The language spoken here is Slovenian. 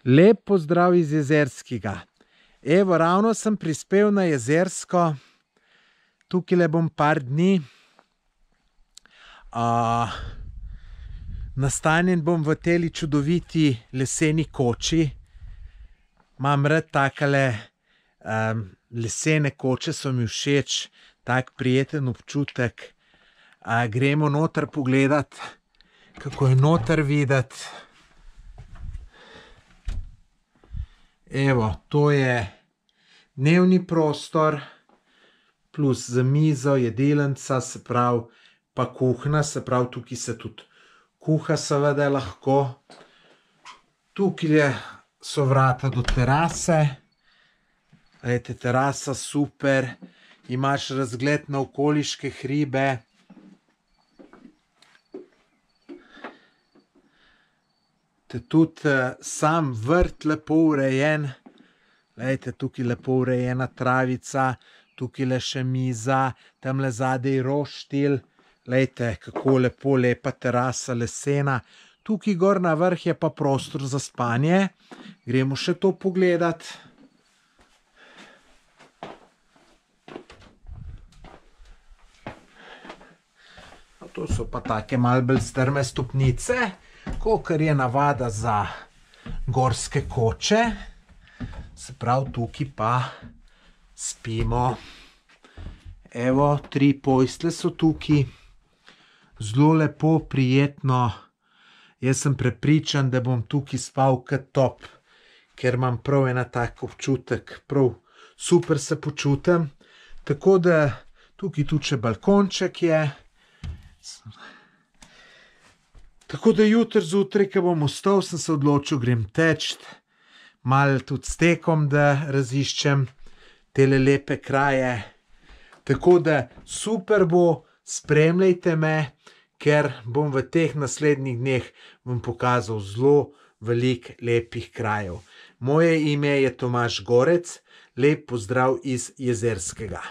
Lep pozdrav iz Jezerskega. Evo, ravno sem prispel na Jezersko. Tukaj bom par dni. Nastanjen bom v teli čudoviti leseni koči. Imam rad takale lesene koče, so mi všeč. Tak prijeten občutek. Gremo noter pogledat, kako je noter videti. Evo, to je dnevni prostor, plus za mizo, jedelnica, se pravi, pa kuhna, se pravi, tukaj se tudi kuha seveda lahko. Tukaj so vrata do terase. Glejte, terasa super, imaš razgled na okoliške hribe. Tudi sam vrt lepo urejen. Glejte, tukaj lepo urejena travica, tukaj še miza, tamle zadaj roštilj. Glejte, kako lepo, lepa terasa lesena. Tukaj gor na vrh je pa prostor za spanje. Gremo še to pogledat. To so pa take malo bolj strme stopnice, kakor je navada za gorske koče. Se pravi, tukaj pa spimo. Evo, 3 postelje so tukaj. Zelo lepo, prijetno. Jaz sem prepričan, da bom tukaj spal kot top, ker imam prav ena tak občutek. Prav super se počutim. Tako da tukaj tudi še balkonček je. Tako da jutri zjutraj, ko bom vstal, sem se odločil, grem teč. Malo tudi s tekom, da raziščem tele lepe kraje. Tako da super bo, spremljajte me, ker bom v teh naslednjih dneh vam pokazal zelo veliko lepih krajev. Moje ime je Tomaž Gorec, lep pozdrav iz Jezerskega.